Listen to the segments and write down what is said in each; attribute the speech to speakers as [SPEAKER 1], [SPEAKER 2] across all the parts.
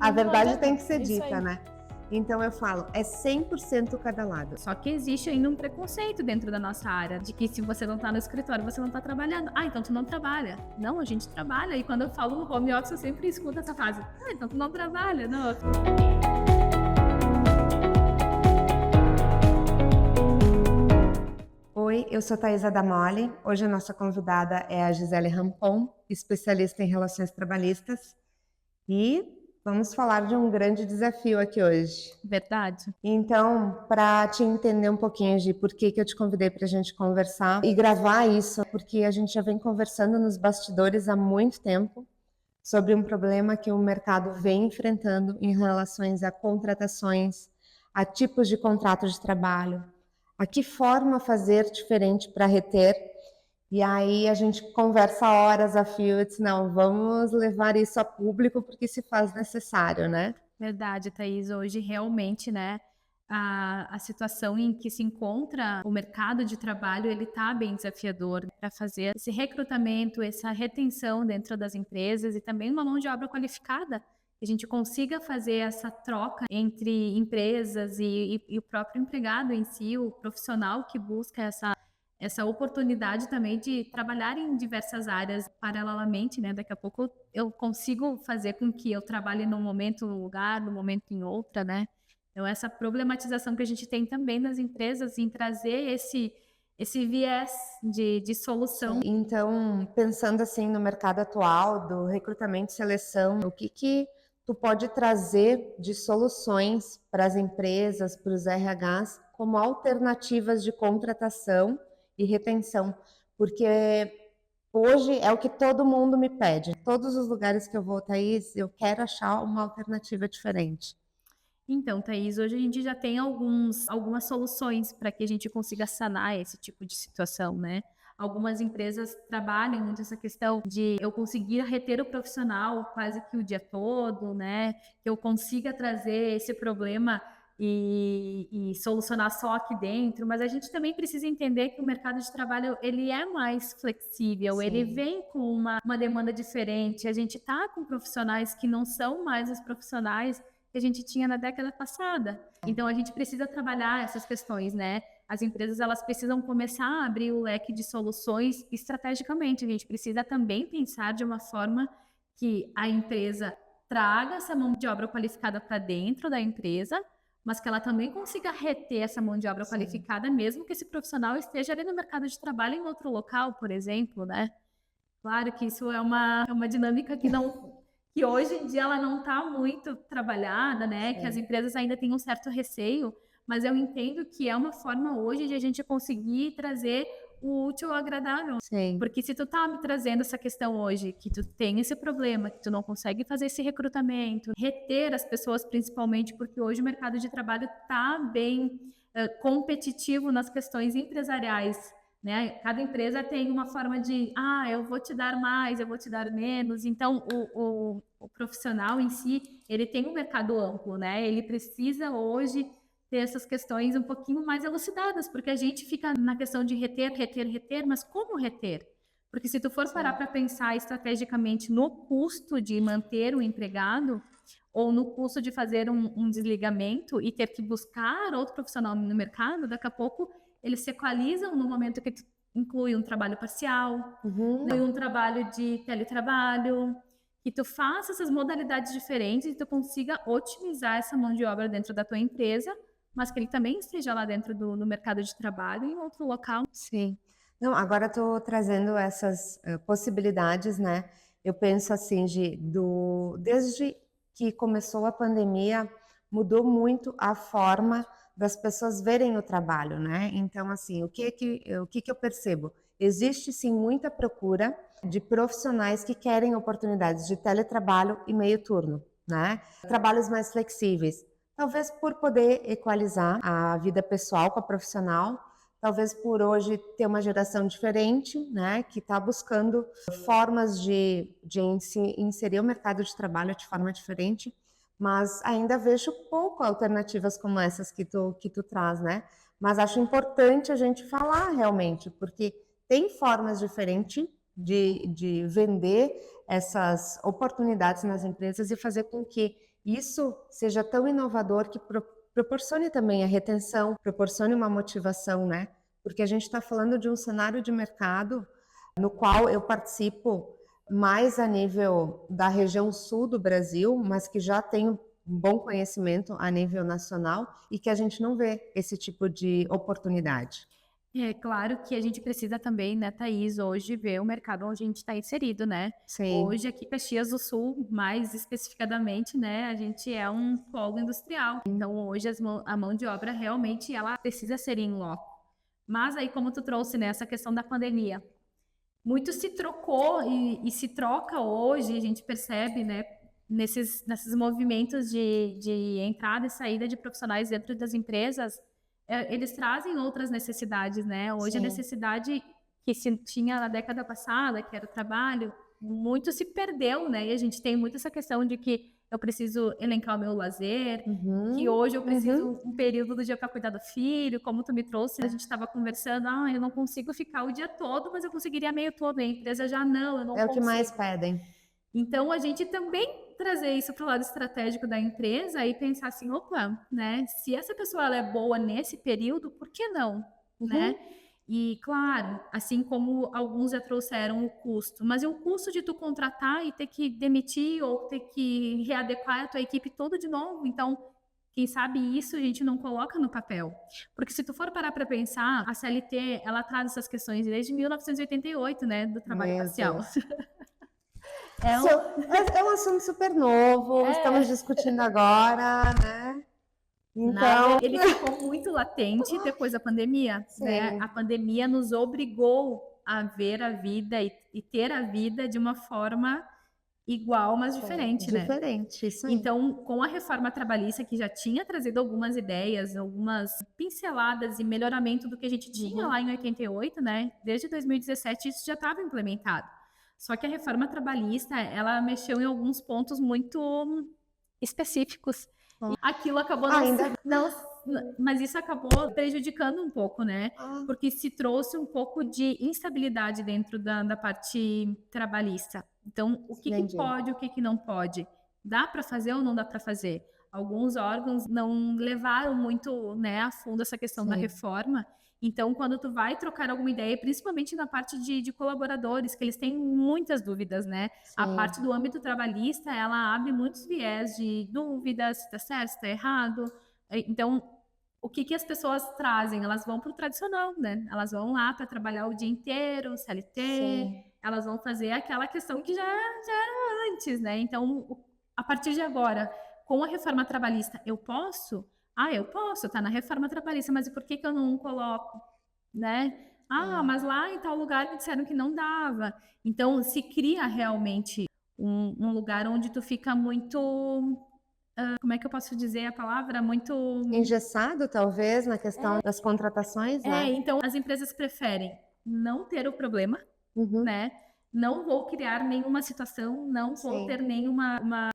[SPEAKER 1] A verdade tem que ser
[SPEAKER 2] Isso
[SPEAKER 1] dita,
[SPEAKER 2] aí.
[SPEAKER 1] né? Então eu falo, é 100% cada lado.
[SPEAKER 2] Só que existe ainda um preconceito dentro da nossa área, de que se você não tá no escritório, você não tá trabalhando. Ah, então tu não trabalha. Não, a gente trabalha. E quando eu falo no home office, eu sempre escuto essa frase. Ah, então tu não trabalha. Não.
[SPEAKER 1] Oi, eu sou Thaisa Damoli. Hoje a nossa convidada é a Gisele Rampon, especialista em relações trabalhistas. E vamos falar de um grande desafio aqui hoje.
[SPEAKER 2] Verdade.
[SPEAKER 1] Então, para te entender um pouquinho de por que eu te convidei para a gente conversar e gravar isso, porque a gente já vem conversando nos bastidores há muito tempo sobre um problema que o mercado vem enfrentando em relações a contratações, a tipos de contrato de trabalho, a que forma fazer diferente para reter. E aí a gente conversa horas a fio e diz, não, vamos levar isso a público porque se faz necessário, né?
[SPEAKER 2] Verdade, Thaís. Hoje, realmente, né, a situação em que se encontra o mercado de trabalho, ele está bem desafiador para fazer esse recrutamento, essa retenção dentro das empresas e também uma mão de obra qualificada. Que a gente consiga fazer essa troca entre empresas e o próprio empregado em si, o profissional que busca essa oportunidade também de trabalhar em diversas áreas paralelamente, né? Daqui a pouco eu consigo fazer com que eu trabalhe num momento num lugar, num momento em outra, né? Então essa problematização que a gente tem também nas empresas em trazer esse viés de solução.
[SPEAKER 1] Então, pensando assim no mercado atual do recrutamento e seleção, o que tu pode trazer de soluções para as empresas, para os RHs, como alternativas de contratação e retenção? Porque hoje é o que todo mundo me pede. Todos os lugares que eu vou, Thaís, eu quero achar uma alternativa diferente.
[SPEAKER 2] Então, Thaís, hoje a gente já tem algumas soluções para que a gente consiga sanar esse tipo de situação, né? Algumas empresas trabalham muito essa questão de eu conseguir reter o profissional quase que o dia todo, né? Que eu consiga trazer esse problema e solucionar só aqui dentro, mas a gente também precisa entender que o mercado de trabalho ele é mais flexível, ele
[SPEAKER 1] Sim.
[SPEAKER 2] vem com uma demanda diferente, a gente está com profissionais que não são mais os profissionais que a gente tinha na década passada. Então a gente precisa trabalhar essas questões, né? As empresas elas precisam começar a abrir o leque de soluções estrategicamente. A gente precisa também pensar de uma forma que a empresa traga essa mão de obra qualificada para dentro da empresa, mas que ela também consiga reter essa mão de obra qualificada, mesmo que esse profissional esteja ali no mercado de trabalho em outro local, por exemplo, né? Claro que isso é uma dinâmica que hoje em dia ela não está muito trabalhada, né? Que as empresas ainda têm um certo receio, mas eu entendo que é uma forma hoje de a gente conseguir trazer o útil ao agradável.
[SPEAKER 1] Sim.
[SPEAKER 2] Porque se tu tá me trazendo essa questão hoje, que tu tem esse problema, que tu não consegue fazer esse recrutamento, reter as pessoas principalmente, porque hoje o mercado de trabalho está bem competitivo nas questões empresariais, né? Cada empresa tem uma forma de, eu vou te dar mais, eu vou te dar menos. Então, o profissional em si, ele tem um mercado amplo, né? Ele precisa hoje ter essas questões um pouquinho mais elucidadas, porque a gente fica na questão de reter, mas como reter? Porque se tu for parar para pensar estrategicamente no custo de manter o empregado, ou no custo de fazer um desligamento e ter que buscar outro profissional no mercado, daqui a pouco eles se equalizam no momento que tu inclui um trabalho parcial, inclui um trabalho de teletrabalho, que tu faça essas modalidades diferentes e tu consiga otimizar essa mão de obra dentro da tua empresa, mas que ele também esteja lá dentro do mercado de trabalho em outro local.
[SPEAKER 1] Sim. Não, agora estou trazendo essas possibilidades, né? Eu penso assim, desde que começou a pandemia, mudou muito a forma das pessoas verem o trabalho, né? Então, assim, o que eu percebo? Existe sim muita procura de profissionais que querem oportunidades de teletrabalho e meio turno, né? Trabalhos mais flexíveis, talvez por poder equalizar a vida pessoal com a profissional. Talvez por hoje ter uma geração diferente, né, que está buscando formas de inserir o mercado de trabalho de forma diferente, mas ainda vejo pouco alternativas como essas que tu traz, né? Mas acho importante a gente falar realmente, porque tem formas diferentes de vender essas oportunidades nas empresas e fazer com que isso seja tão inovador que proporcione também a retenção, proporcione uma motivação, né? Porque a gente está falando de um cenário de mercado no qual eu participo mais a nível da região sul do Brasil, mas que já tenho um bom conhecimento a nível nacional e que a gente não vê esse tipo de oportunidade.
[SPEAKER 2] É claro que a gente precisa também, né, Thaís, hoje ver o mercado onde a gente está inserido, né?
[SPEAKER 1] Sim.
[SPEAKER 2] Hoje aqui Caxias do Sul, mais especificadamente, né, a gente é um polo industrial. Então hoje a mão de obra realmente ela precisa ser em loco. Mas aí como tu trouxe, né, essa questão da pandemia, muito se trocou e se troca hoje, a gente percebe, né, nesses movimentos de entrada e saída de profissionais dentro das empresas, eles trazem outras necessidades, né? Hoje a
[SPEAKER 1] Sim.
[SPEAKER 2] necessidade que se tinha na década passada, que era o trabalho, muito se perdeu, né? E a gente tem muito essa questão de que eu preciso elencar o meu lazer, que hoje eu preciso um período do dia para cuidar do filho, como tu me trouxe, a gente estava conversando, eu não consigo ficar o dia todo, mas eu conseguiria meio todo, a empresa já não, eu não
[SPEAKER 1] É o que
[SPEAKER 2] consigo.
[SPEAKER 1] mais pedem.
[SPEAKER 2] Então, a gente também trazer isso para o lado estratégico da empresa e pensar assim, opa, né? Se essa pessoa ela é boa nesse período, por que não, né? E claro, assim como alguns já trouxeram o custo, mas e o custo de tu contratar e ter que demitir ou ter que readequar a tua equipe toda de novo? Então, quem sabe isso a gente não coloca no papel. Porque se tu for parar para pensar, a CLT, ela traz essas questões desde 1988, né, do trabalho
[SPEAKER 1] Meu
[SPEAKER 2] parcial.
[SPEAKER 1] Deus.
[SPEAKER 2] É
[SPEAKER 1] É um assunto super novo, estamos discutindo agora, né? Então,
[SPEAKER 2] ele ficou muito latente depois da pandemia, né?
[SPEAKER 1] sim,
[SPEAKER 2] A pandemia nos obrigou a ver a vida e ter a vida de uma forma igual, mas diferente, né?
[SPEAKER 1] diferente, isso aí.
[SPEAKER 2] Então, com a reforma trabalhista, que já tinha trazido algumas ideias, algumas pinceladas e melhoramento do que a gente tinha lá em 88, né? Desde 2017 isso já estava implementado. Só que a reforma trabalhista, ela mexeu em alguns pontos muito específicos. E aquilo acabou mas isso acabou prejudicando um pouco, né? Porque se trouxe um pouco de instabilidade dentro da parte trabalhista. Então, o que pode, o que não pode? Dá para fazer ou não dá para fazer? Alguns órgãos não levaram muito, né, a fundo essa questão da reforma. Então, quando tu vai trocar alguma ideia, principalmente na parte de colaboradores, que eles têm muitas dúvidas, né? A parte do âmbito trabalhista, ela abre muitos viés de dúvidas, se está certo, se está errado. Então, o que as pessoas trazem? Elas vão para o tradicional, né? Elas vão lá para trabalhar o dia inteiro, CLT, elas vão fazer aquela questão que já era antes, né? Então, a partir de agora, com a reforma trabalhista, eu posso? Eu posso, tá na reforma trabalhista, mas e por que eu não coloco, né? Mas lá em tal lugar me disseram que não dava. Então, se cria realmente um lugar onde tu fica muito, como é que eu posso dizer a palavra? Muito
[SPEAKER 1] engessado, talvez, na questão das contratações, né?
[SPEAKER 2] Então as empresas preferem não ter o problema, né? Não vou criar nenhuma situação, não vou ter nenhuma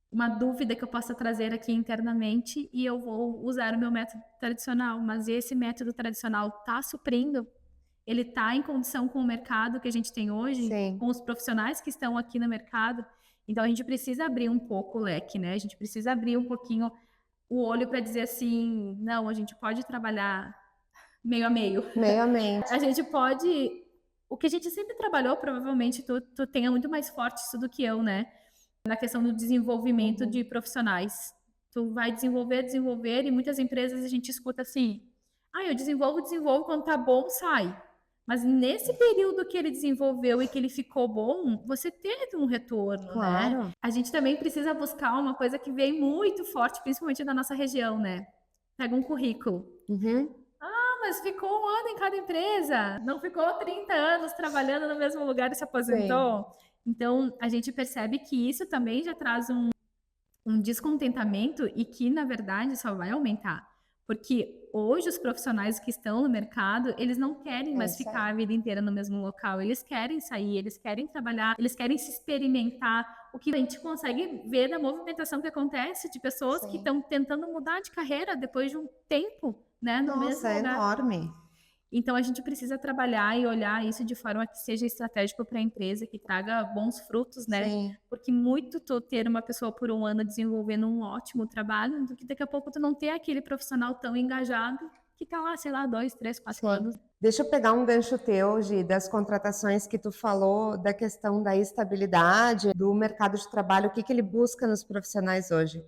[SPEAKER 2] uma dúvida que eu possa trazer aqui internamente e eu vou usar o meu método tradicional. Mas esse método tradicional está suprindo? Ele está em condição com o mercado que a gente tem hoje, com os profissionais que estão aqui no mercado? Então a gente precisa abrir um pouco o leque, né? A gente precisa abrir um pouquinho o olho para dizer assim, não, a gente pode trabalhar meio a meio.
[SPEAKER 1] Meio a meio.
[SPEAKER 2] A gente pode... O que a gente sempre trabalhou, provavelmente tu tenha muito mais forte isso do que eu, né? Na questão do desenvolvimento de profissionais. Tu vai desenvolver, e muitas empresas a gente escuta assim, eu desenvolvo, quando tá bom, sai. Mas nesse período que ele desenvolveu e que ele ficou bom, você teve um retorno, né? A gente também precisa buscar uma coisa que vem muito forte, principalmente na nossa região, né? Pega um currículo. Mas ficou um ano em cada empresa. Não ficou 30 anos trabalhando no mesmo lugar e se aposentou. Então, a gente percebe que isso também já traz um descontentamento e que, na verdade, só vai aumentar. Porque hoje os profissionais que estão no mercado, eles não querem mais ficar a vida inteira no mesmo local. Eles querem sair, eles querem trabalhar, eles querem se experimentar. O que a gente consegue ver da movimentação que acontece de pessoas que estão tentando mudar de carreira depois de um tempo, né? No mesmo lugar.
[SPEAKER 1] É enorme.
[SPEAKER 2] Então a gente precisa trabalhar e olhar isso de forma que seja estratégico para a empresa, que traga bons frutos, né?
[SPEAKER 1] Sim.
[SPEAKER 2] Porque muito tu ter uma pessoa por um ano desenvolvendo um ótimo trabalho, do que daqui a pouco tu não ter aquele profissional tão engajado que tá lá, sei lá, 2, 3, 4
[SPEAKER 1] Sim.
[SPEAKER 2] anos.
[SPEAKER 1] Deixa eu pegar um gancho teu, Gi, das contratações que tu falou, da questão da estabilidade do mercado de trabalho, o que ele busca nos profissionais hoje.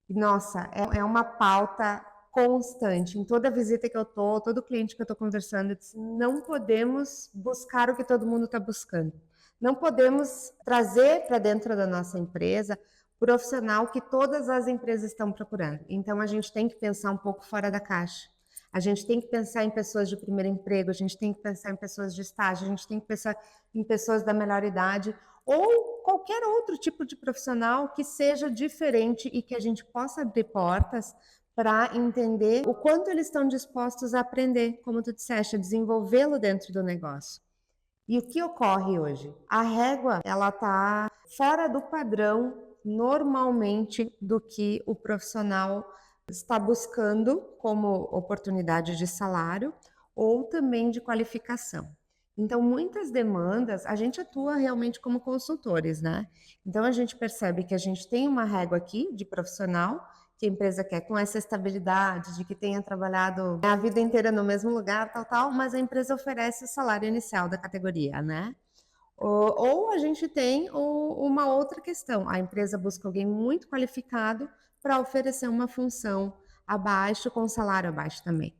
[SPEAKER 1] E, nossa, é uma pauta constante. Em toda visita que eu tô, todo cliente que eu tô conversando, eu disse, não podemos buscar o que todo mundo está buscando. Não podemos trazer para dentro da nossa empresa o profissional que todas as empresas estão procurando. Então, a gente tem que pensar um pouco fora da caixa. A gente tem que pensar em pessoas de primeiro emprego, a gente tem que pensar em pessoas de estágio, a gente tem que pensar em pessoas da melhor idade, ou qualquer outro tipo de profissional que seja diferente e que a gente possa abrir portas para entender o quanto eles estão dispostos a aprender, como tu disseste, a desenvolvê-lo dentro do negócio. E o que ocorre hoje? A régua, ela está fora do padrão, normalmente, do que o profissional está buscando como oportunidade de salário ou também de qualificação. Então, muitas demandas, a gente atua realmente como consultores, né? Então, a gente percebe que a gente tem uma régua aqui de profissional, que a empresa quer com essa estabilidade, de que tenha trabalhado a vida inteira no mesmo lugar, tal, mas a empresa oferece o salário inicial da categoria, né? Ou a gente tem uma outra questão, a empresa busca alguém muito qualificado para oferecer uma função abaixo, com salário abaixo também.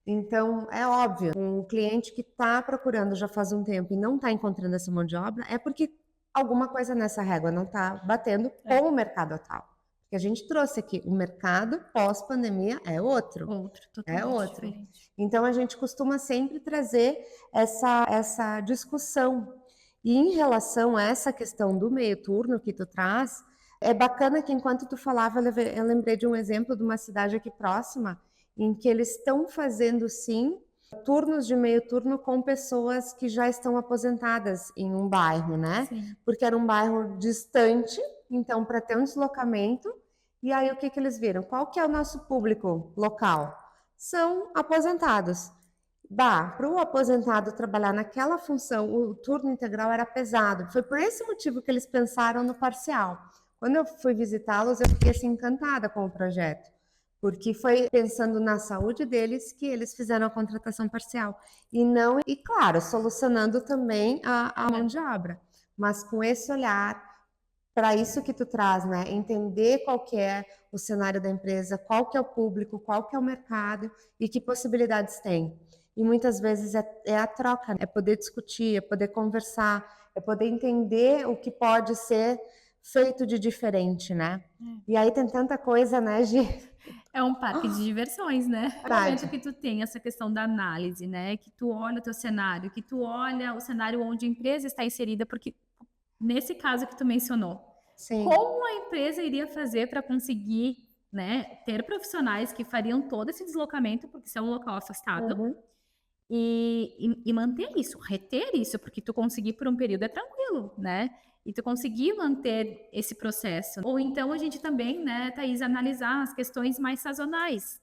[SPEAKER 1] Então, é óbvio, um cliente que está procurando já faz um tempo e não está encontrando essa mão de obra, é porque alguma coisa nessa régua não está batendo com o mercado atual. Porque a gente trouxe aqui, o mercado pós-pandemia é outro.
[SPEAKER 2] Totalmente diferente.
[SPEAKER 1] Então, a gente costuma sempre trazer essa discussão. E em relação a essa questão do meio turno que tu traz, é bacana que enquanto tu falava, eu lembrei de um exemplo de uma cidade aqui próxima, em que eles estão fazendo, sim, turnos de meio turno com pessoas que já estão aposentadas em um bairro, né?
[SPEAKER 2] Sim.
[SPEAKER 1] Porque era um bairro distante, então, para ter um deslocamento. E aí, o que eles viram? Qual que é o nosso público local? São aposentados. Para o aposentado trabalhar naquela função, o turno integral era pesado. Foi por esse motivo que eles pensaram no parcial. Quando eu fui visitá-los, eu fiquei assim, encantada com o projeto, porque foi pensando na saúde deles que eles fizeram a contratação parcial. E claro, solucionando também a mão de obra, mas com esse olhar para isso que tu traz, né? Entender qual que é o cenário da empresa, qual que é o público, qual que é o mercado e que possibilidades tem. E muitas vezes é a troca, né? É poder discutir, é poder conversar, é poder entender o que pode ser feito de diferente, né? E aí tem tanta coisa, né, Gi?
[SPEAKER 2] É um parque de diversões, né? No momento que tu tem essa questão da análise, né? Que tu olha o teu cenário, que tu olha o cenário onde a empresa está inserida, porque nesse caso que tu mencionou,
[SPEAKER 1] Sim.
[SPEAKER 2] como a empresa iria fazer para conseguir, né, ter profissionais que fariam todo esse deslocamento, porque isso é um local afastado,
[SPEAKER 1] Uhum.
[SPEAKER 2] e manter isso, reter isso, porque tu conseguir por um período é tranquilo, né? E tu conseguir manter esse processo. Ou então a gente também, né, Thaís, analisar as questões mais sazonais.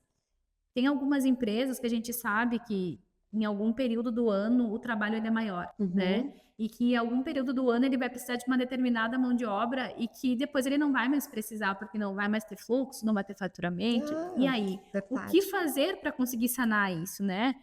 [SPEAKER 2] Tem algumas empresas que a gente sabe que em algum período do ano o trabalho ele é maior, né? E que em algum período do ano ele vai precisar de uma determinada mão de obra e que depois ele não vai mais precisar, porque não vai mais ter fluxo, não vai ter faturamento. E aí, o que fazer para conseguir sanar isso, né?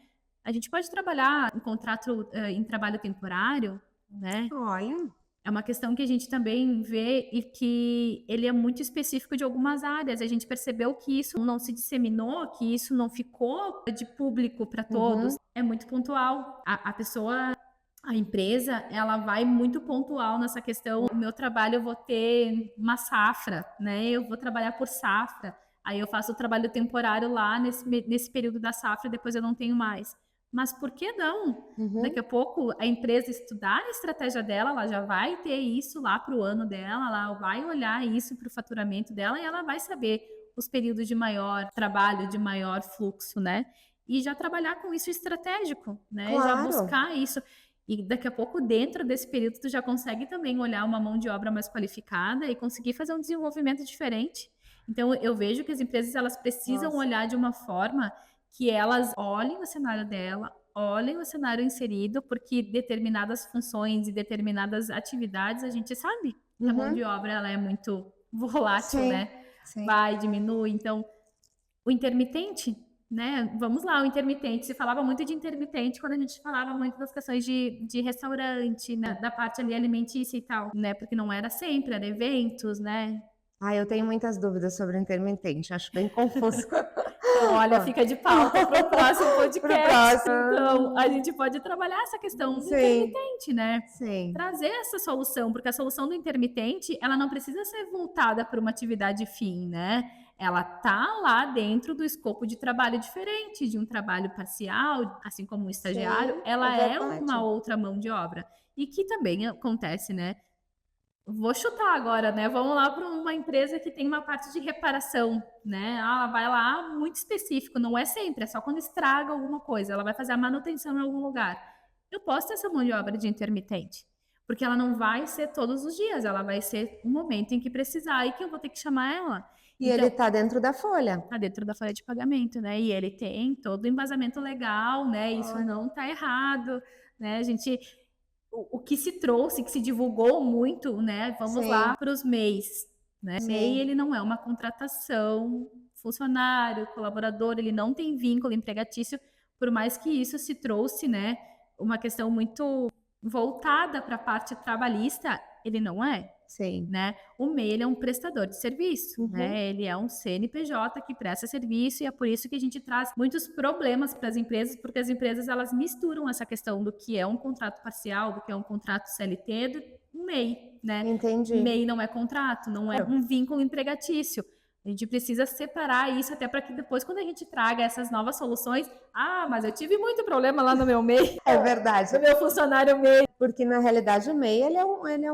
[SPEAKER 2] A gente pode trabalhar em contrato, em trabalho temporário, né?
[SPEAKER 1] Olha.
[SPEAKER 2] É uma questão que a gente também vê e que ele é muito específico de algumas áreas. A gente percebeu que isso não se disseminou, que isso não ficou de público para todos. É muito pontual. A pessoa, a empresa, ela vai muito pontual nessa questão. O meu trabalho eu vou ter uma safra, né? Eu vou trabalhar por safra. Aí eu faço o trabalho temporário lá nesse período da safra, depois eu não tenho mais. Mas por que não? Daqui a pouco a empresa estudar a estratégia dela, ela já vai ter isso lá para o ano dela, ela vai olhar isso para o faturamento dela e ela vai saber os períodos de maior trabalho, de maior fluxo, né? E já trabalhar com isso estratégico, né?
[SPEAKER 1] Claro.
[SPEAKER 2] Já buscar isso. E daqui a pouco, dentro desse período, tu já consegue também olhar uma mão de obra mais qualificada e conseguir fazer um desenvolvimento diferente. Então, eu vejo que as empresas elas precisam olhar de uma forma que elas olhem o cenário dela, olhem o cenário inserido, porque determinadas funções e determinadas atividades a gente sabe que a mão de obra ela é muito volátil,
[SPEAKER 1] Sim,
[SPEAKER 2] né?
[SPEAKER 1] sim.
[SPEAKER 2] Vai, diminui. Então, o intermitente, né? Vamos lá, o intermitente. Se falava muito de intermitente quando a gente falava muito das questões de restaurante, né? Da parte ali alimentícia e tal, né? Porque não era sempre, era eventos, né?
[SPEAKER 1] Eu tenho muitas dúvidas sobre o intermitente, acho bem confuso.
[SPEAKER 2] Então, olha, fica de pauta para o próximo podcast.
[SPEAKER 1] Pro próximo.
[SPEAKER 2] Então, a gente pode trabalhar essa questão do
[SPEAKER 1] Sim,
[SPEAKER 2] intermitente, né?
[SPEAKER 1] sim,
[SPEAKER 2] Trazer essa solução, porque a solução do intermitente, ela não precisa ser voltada para uma atividade fim, né? Ela tá lá dentro do escopo de trabalho diferente, de um trabalho parcial, assim como um estagiário,
[SPEAKER 1] sim,
[SPEAKER 2] ela é
[SPEAKER 1] verdade.
[SPEAKER 2] uma outra mão de obra. E que também acontece, né? Vou chutar agora, né? Vamos lá para uma empresa que tem uma parte de reparação, né? Ela vai lá muito específico, não é sempre, é só quando estraga alguma coisa. Ela vai fazer a manutenção em algum lugar. Eu posso ter essa mão de obra de intermitente, porque ela não vai ser todos os dias, ela vai ser um momento em que precisar e que eu vou ter que chamar ela.
[SPEAKER 1] E ele tá dentro da folha.
[SPEAKER 2] Tá dentro da folha de pagamento, né? E ele tem todo o embasamento legal, né? Isso não tá errado, né? A gente o que se trouxe, que se divulgou muito, né? Vamos
[SPEAKER 1] Sim.
[SPEAKER 2] lá para os MEIs, né?
[SPEAKER 1] Sim.
[SPEAKER 2] MEI, ele não é uma contratação, funcionário, colaborador, ele não tem vínculo empregatício, por mais que isso se trouxe, né? Uma questão muito voltada para a parte trabalhista, ele não é.
[SPEAKER 1] Sim.
[SPEAKER 2] Né? O MEI ele é um prestador de serviço, né? Ele é um CNPJ que presta serviço e é por isso que a gente traz muitos problemas para as empresas, porque as empresas elas misturam essa questão do que é um contrato parcial, do que é um contrato CLT, do MEI, né?
[SPEAKER 1] Entendi.
[SPEAKER 2] MEI não é contrato, não é um vínculo empregatício. A gente precisa separar isso até para que depois, quando a gente traga essas novas soluções, mas eu tive muito problema lá no meu MEI.
[SPEAKER 1] É verdade.
[SPEAKER 2] No meu funcionário MEI.
[SPEAKER 1] Porque, na realidade, o MEI ele é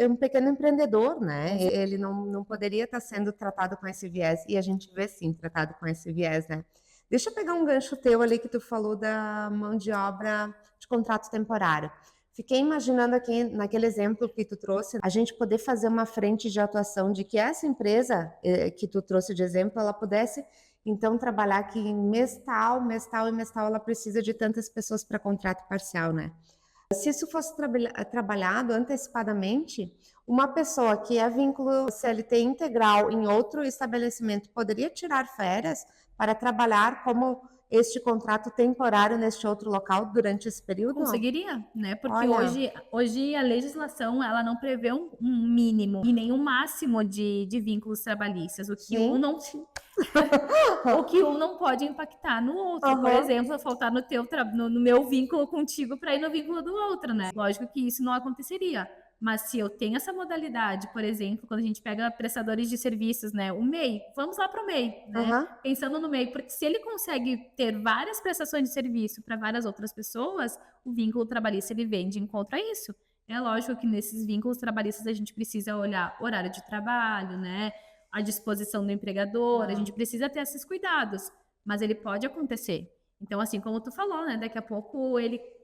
[SPEAKER 1] um pequeno empreendedor, né? Ele não poderia estar sendo tratado com esse viés. E a gente vê, sim, tratado com esse viés, né? Deixa eu pegar um gancho teu ali que tu falou da mão de obra de contrato temporário. Fiquei imaginando aqui, naquele exemplo que tu trouxe, a gente poder fazer uma frente de atuação de que essa empresa que tu trouxe de exemplo, ela pudesse, então, trabalhar que em mês tal e mês tal, ela precisa de tantas pessoas para contrato parcial, né? Se isso fosse trabalhado antecipadamente, uma pessoa que é vínculo CLT integral em outro estabelecimento poderia tirar férias para trabalhar como este contrato temporário neste outro local durante esse período?
[SPEAKER 2] Conseguiria, né? Porque
[SPEAKER 1] Olha.
[SPEAKER 2] hoje a legislação ela não prevê um mínimo e nem um máximo de vínculos trabalhistas. O que um não pode impactar no outro. Por exemplo, faltar no meu vínculo contigo para ir no vínculo do outro, né? Lógico que isso não aconteceria. Mas se eu tenho essa modalidade, por exemplo, quando a gente pega prestadores de serviços, né? O MEI, vamos lá para o MEI, né? Pensando no MEI, porque se ele consegue ter várias prestações de serviço para várias outras pessoas, o vínculo trabalhista ele vem de encontro a isso. É lógico que nesses vínculos trabalhistas a gente precisa olhar horário de trabalho, né? A disposição do empregador, a gente precisa ter esses cuidados, mas ele pode acontecer. Então, assim como tu falou, né? Daqui a pouco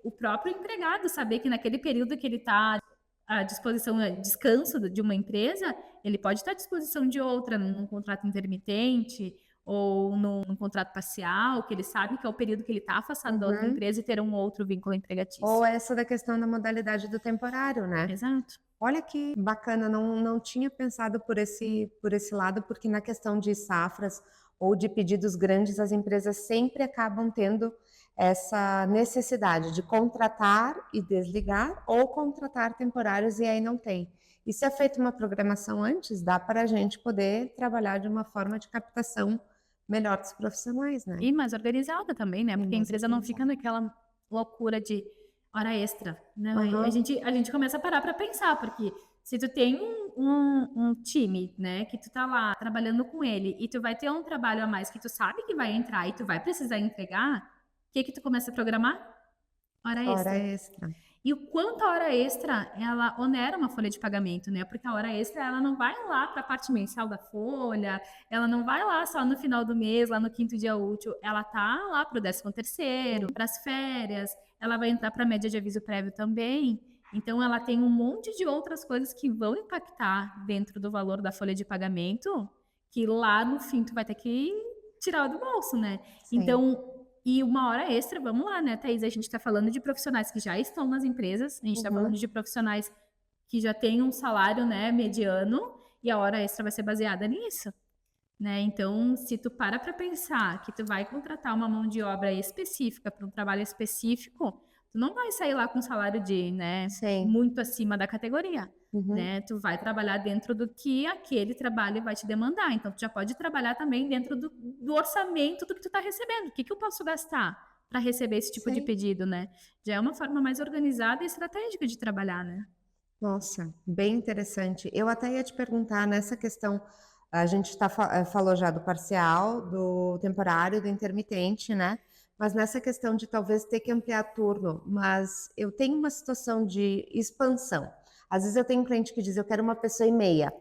[SPEAKER 2] o próprio empregado saber que naquele período que ele está à disposição, descanso de uma empresa, ele pode estar à disposição de outra, num contrato intermitente ou num contrato parcial, que ele sabe que é o período que ele está afastado da outra empresa e ter um outro vínculo empregatício.
[SPEAKER 1] Ou essa da questão da modalidade do temporário, né?
[SPEAKER 2] Exato.
[SPEAKER 1] Olha que bacana, não tinha pensado por esse lado, porque na questão de safras ou de pedidos grandes, as empresas sempre acabam tendo essa necessidade de contratar e desligar ou contratar temporários e aí não tem. E se é feita uma programação antes, dá para a gente poder trabalhar de uma forma de captação melhor dos profissionais, né?
[SPEAKER 2] E mais organizada também, né? Porque a empresa não fica naquela loucura de hora extra, né? A gente começa a parar para pensar, porque se tu tem um time, né, que tu tá lá trabalhando com ele e tu vai ter um trabalho a mais que tu sabe que vai entrar e tu vai precisar entregar, o que tu começa a programar? Hora extra.
[SPEAKER 1] Hora extra.
[SPEAKER 2] E o quanto a hora extra, ela onera uma folha de pagamento, né? Porque a hora extra, ela não vai lá para a parte mensal da folha, ela não vai lá só no final do mês, lá no quinto dia útil, ela tá lá para o 13º, para as férias, ela vai entrar para a média de aviso prévio também. Então, ela tem um monte de outras coisas que vão impactar dentro do valor da folha de pagamento, que lá no fim tu vai ter que tirar do bolso, né?
[SPEAKER 1] Sim.
[SPEAKER 2] Então, E uma hora extra, vamos lá, né, Thaís? A gente está falando de profissionais que já estão nas empresas, a gente está falando de profissionais que já têm um salário, né, mediano, e a hora extra vai ser baseada nisso, né? Então, se tu para pensar que tu vai contratar uma mão de obra específica para um trabalho específico, tu não vai sair lá com um salário de, né,
[SPEAKER 1] Sim.
[SPEAKER 2] muito acima da categoria,
[SPEAKER 1] Uhum.
[SPEAKER 2] né? Tu vai trabalhar dentro do que aquele trabalho vai te demandar. Então, tu já pode trabalhar também dentro do orçamento do que tu tá recebendo. O que eu posso gastar para receber esse tipo de
[SPEAKER 1] Sim.
[SPEAKER 2] pedido, né? Já é uma forma mais organizada e estratégica de trabalhar, né?
[SPEAKER 1] Nossa, bem interessante. Eu até ia te perguntar nessa questão, a gente falou já do parcial, do temporário, do intermitente, né? Mas nessa questão de talvez ter que ampliar turno, mas eu tenho uma situação de expansão. Às vezes eu tenho um cliente que diz, eu quero uma pessoa e meia,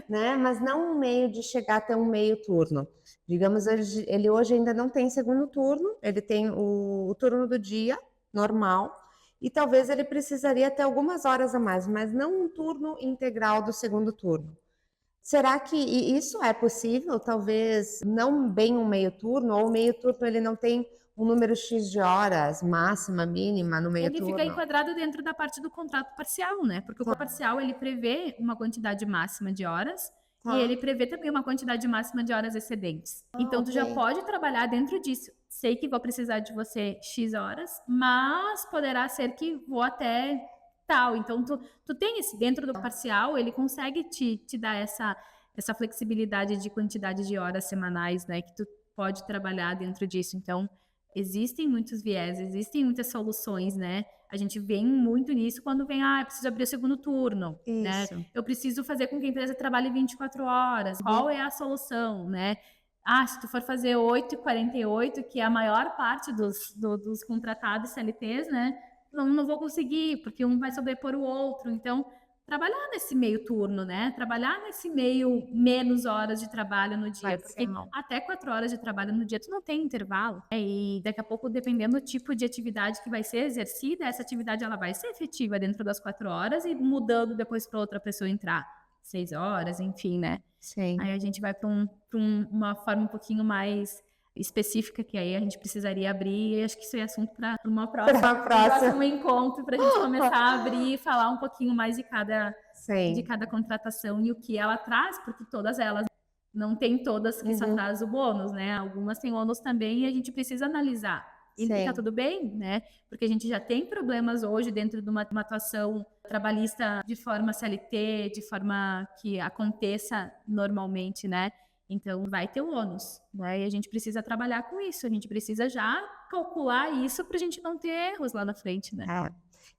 [SPEAKER 1] né? Mas não um meio de chegar até um meio turno. Digamos, ele hoje ainda não tem segundo turno, ele tem o turno do dia, normal, e talvez ele precisaria ter algumas horas a mais, mas não um turno integral do segundo turno. Será que isso é possível? Talvez não bem um meio turno, ou o meio turno ele não tem um número X de horas, máxima, mínima no meio
[SPEAKER 2] Ele fica
[SPEAKER 1] turno?
[SPEAKER 2] enquadrado dentro da parte do contrato parcial, né? Porque o contrato parcial ele prevê uma quantidade máxima de horas e
[SPEAKER 1] Tá.
[SPEAKER 2] ele prevê também uma quantidade máxima de horas excedentes. Então tu já
[SPEAKER 1] Ok.
[SPEAKER 2] pode trabalhar dentro disso. Sei que vou precisar de você X horas, mas poderá ser que vou até tal. Então tu tem esse dentro do parcial, ele consegue te dar essa flexibilidade de quantidade de horas semanais, né? Que tu pode trabalhar dentro disso. Então existem muitos viés, existem muitas soluções, né? A gente vem muito nisso quando vem, eu preciso abrir o segundo turno, né?
[SPEAKER 1] Isso.
[SPEAKER 2] Eu preciso fazer com que a empresa trabalhe 24 horas. Qual é a solução, né? Se tu for fazer 8h48, que é a maior parte dos contratados CLTs, né? Não vou conseguir, porque um vai sobrepor o outro. Então, trabalhar nesse meio turno, né? Trabalhar nesse meio menos horas de trabalho no dia, porque
[SPEAKER 1] Parcial.
[SPEAKER 2] até 4 horas de trabalho no dia tu não tem intervalo, né? E daqui a pouco, dependendo do tipo de atividade que vai ser exercida, essa atividade ela vai ser efetiva dentro das 4 horas e mudando depois para outra pessoa entrar 6 horas, enfim, né?
[SPEAKER 1] Sim.
[SPEAKER 2] Aí a gente vai para uma forma um pouquinho mais específica, que aí a gente precisaria abrir, e acho que isso é assunto para um próximo encontro, para a gente começar a abrir e falar um pouquinho mais de cada contratação e o que ela traz, porque todas elas, não tem todas que só traz o bônus, né? Algumas têm ônus também e a gente precisa analisar. E tá tudo bem, né? Porque a gente já tem problemas hoje dentro de uma atuação trabalhista de forma CLT, de forma que aconteça normalmente, né? Então, vai ter o ônus, né? E a gente precisa trabalhar com isso, a gente precisa já calcular isso para a gente não ter erros lá na frente, né?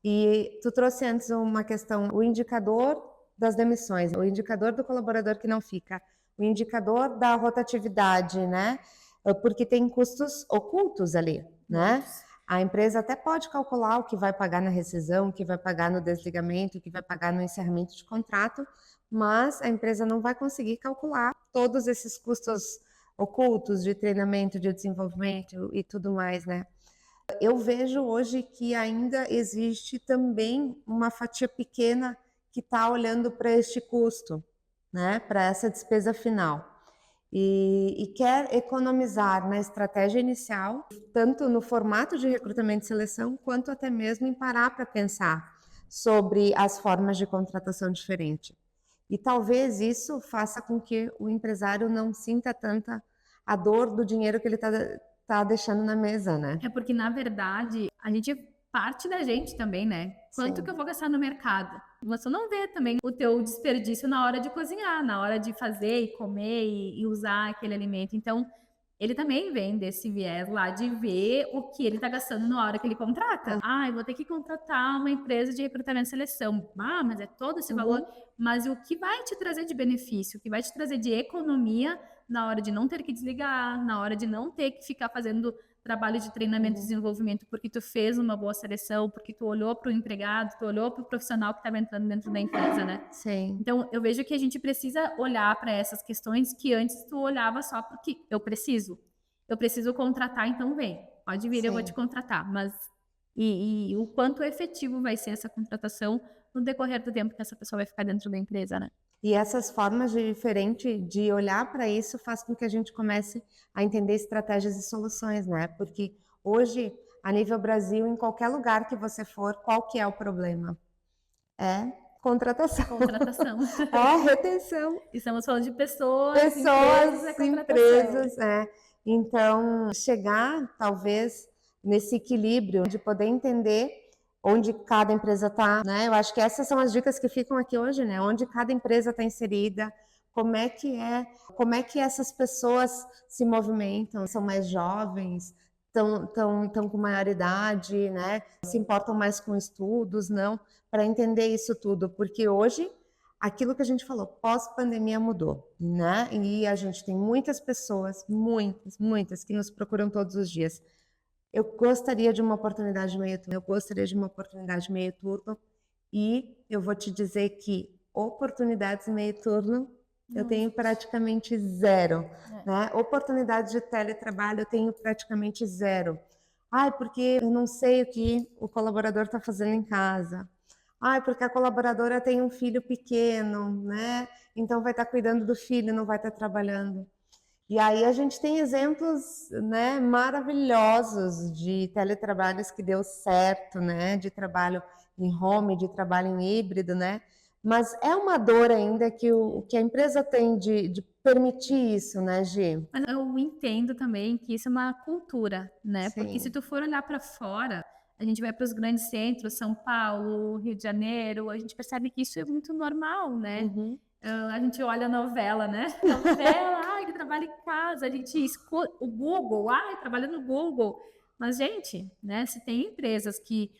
[SPEAKER 1] E tu trouxe antes uma questão, o indicador das demissões, o indicador do colaborador que não fica, o indicador da rotatividade, né? Porque tem custos ocultos ali, né? A empresa até pode calcular o que vai pagar na rescisão, o que vai pagar no desligamento, o que vai pagar no encerramento de contrato, mas a empresa não vai conseguir calcular todos esses custos ocultos de treinamento, de desenvolvimento e tudo mais, né? Eu vejo hoje que ainda existe também uma fatia pequena que está olhando para este custo, né, para essa despesa final. E quer economizar na estratégia inicial, tanto no formato de recrutamento e seleção, quanto até mesmo em parar para pensar sobre as formas de contratação diferente. E talvez isso faça com que o empresário não sinta tanta a dor do dinheiro que ele está deixando na mesa, né?
[SPEAKER 2] É porque, na verdade, a gente parte da gente também, né? Quanto que eu vou gastar no mercado? Você não vê também o teu desperdício na hora de cozinhar, na hora de fazer e comer e usar aquele alimento. Então, ele também vem desse viés lá de ver o que ele está gastando na hora que ele contrata. Eu vou ter que contratar uma empresa de recrutamento e seleção. Mas é todo esse valor. Mas o que vai te trazer de benefício, o que vai te trazer de economia na hora de não ter que desligar, na hora de não ter que ficar fazendo trabalho de treinamento e desenvolvimento porque tu fez uma boa seleção, porque tu olhou para o empregado, tu olhou para o profissional que estava entrando dentro da empresa, né?
[SPEAKER 1] Sim.
[SPEAKER 2] Então, eu vejo que a gente precisa olhar para essas questões que antes tu olhava só porque eu preciso contratar, então vem, pode vir, eu vou te contratar, mas e o quanto efetivo vai ser essa contratação no decorrer do tempo que essa pessoa vai ficar dentro da empresa, né?
[SPEAKER 1] E essas formas diferentes de olhar para isso faz com que a gente comece a entender estratégias e soluções, né? Porque hoje, a nível Brasil, em qualquer lugar que você for, qual que é o problema? É contratação,
[SPEAKER 2] Contratação.
[SPEAKER 1] é retenção.
[SPEAKER 2] Estamos falando de pessoas, empresas, é
[SPEAKER 1] Pessoas,
[SPEAKER 2] contratação.
[SPEAKER 1] empresas, Então, chegar talvez nesse equilíbrio de poder entender onde cada empresa está, né? Eu acho que essas são as dicas que ficam aqui hoje, né? Onde cada empresa está inserida, como é que essas pessoas se movimentam, são mais jovens, estão com maior idade, né? Se importam mais com estudos, não? Para entender isso tudo, porque hoje aquilo que a gente falou, pós-pandemia mudou, né? E a gente tem muitas pessoas, muitas, que nos procuram todos os dias. Eu gostaria de uma oportunidade meio turno, eu gostaria de uma oportunidade meio turno, e eu vou te dizer que oportunidades meio turno eu tenho praticamente zero, né? Oportunidades de teletrabalho eu tenho praticamente zero. Ai, porque eu não sei o que o colaborador está fazendo em casa. Ai, porque a colaboradora tem um filho pequeno, né? Então vai estar cuidando do filho, não vai estar trabalhando. E aí a gente tem exemplos, né, maravilhosos de teletrabalhos que deu certo, né? De trabalho em home, de trabalho em híbrido, né? Mas é uma dor ainda que a empresa tem de permitir isso, né, Gi?
[SPEAKER 2] Mas eu entendo também que isso é uma cultura, né? Porque se
[SPEAKER 1] Sim.
[SPEAKER 2] tu for olhar para fora, a gente vai para os grandes centros, São Paulo, Rio de Janeiro, a gente percebe que isso é muito normal, né?
[SPEAKER 1] Uhum.
[SPEAKER 2] A gente olha a novela, né? Novela, ai, que trabalha em casa, a gente escuta o Google, ai, trabalha no Google. Mas, gente, né? Se tem empresas que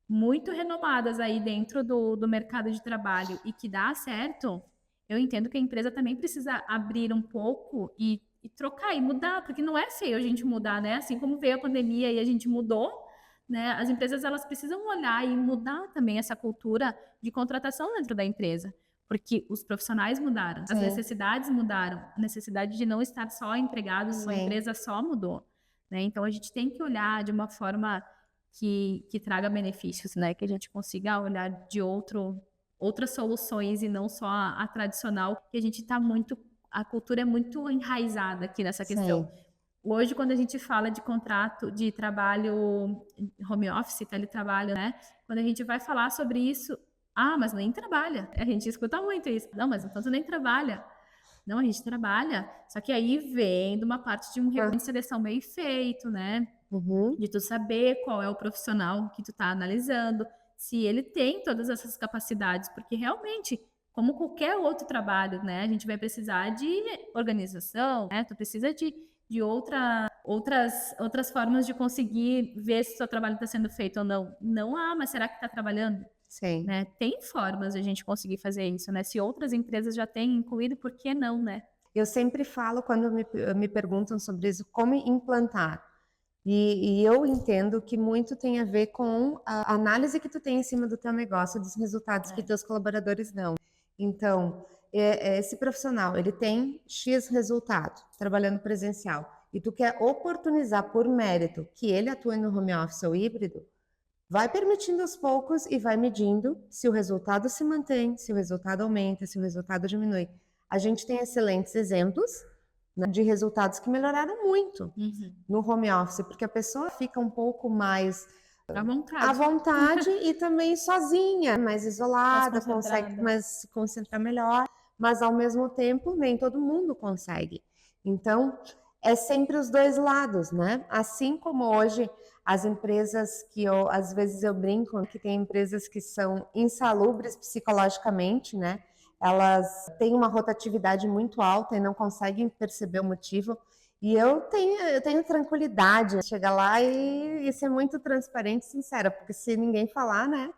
[SPEAKER 2] muito renomadas aí dentro do mercado de trabalho e que dá certo, eu entendo que a empresa também precisa abrir um pouco e trocar e mudar, porque não é feio a gente mudar, né? Assim como veio a pandemia e a gente mudou, né? As empresas elas precisam olhar e mudar também essa cultura de contratação dentro da empresa, porque os profissionais mudaram, as
[SPEAKER 1] Sim.
[SPEAKER 2] necessidades mudaram, a necessidade de não estar só empregado numa
[SPEAKER 1] Sim.
[SPEAKER 2] empresa só mudou, né? Então a gente tem que olhar de uma forma que traga benefícios, né? Que a gente consiga olhar de outras soluções e não só a tradicional, que a gente está muito, a cultura é muito enraizada aqui nessa questão.
[SPEAKER 1] Sim.
[SPEAKER 2] Hoje, quando a gente fala de contrato de trabalho home office, teletrabalho, né? Quando a gente vai falar sobre isso, ah, mas nem trabalha. A gente escuta muito isso. Não, mas então tu nem trabalha. Não, a gente trabalha. Só que aí vem de uma parte de um recrutamento de seleção bem feito, né?
[SPEAKER 1] Uhum.
[SPEAKER 2] De tu saber qual é o profissional que tu tá analisando, se ele tem todas essas capacidades, porque realmente, como qualquer outro trabalho, né, a gente vai precisar de organização, né, tu precisa de outras formas de conseguir ver se o seu trabalho está sendo feito ou não. Não, mas será que está trabalhando?
[SPEAKER 1] Sim.
[SPEAKER 2] Né? Tem formas de a gente conseguir fazer isso, né? Se outras empresas já têm incluído, por que não, né?
[SPEAKER 1] Eu sempre falo, quando me perguntam sobre isso, como implantar. E eu entendo que muito tem a ver com a análise que tu tem em cima do teu negócio, dos resultados que teus colaboradores dão. Então, esse profissional, ele tem X resultado, trabalhando presencial, e tu quer oportunizar por mérito que ele atue no home office ou híbrido, vai permitindo aos poucos e vai medindo se o resultado se mantém, se o resultado aumenta, se o resultado diminui. A gente tem excelentes exemplos, né, de resultados que melhoraram muito no home office, porque a pessoa fica um pouco mais à vontade e também sozinha, mais isolada, consegue se concentrar melhor, mas ao mesmo tempo nem todo mundo consegue. Então, é sempre os dois lados, né? Assim como hoje as empresas que às vezes eu brinco, que tem empresas que são insalubres psicologicamente, né? Elas têm uma rotatividade muito alta e não conseguem perceber o motivo. E eu tenho tranquilidade de chegar lá e ser muito transparente e sincera, porque se ninguém falar, né?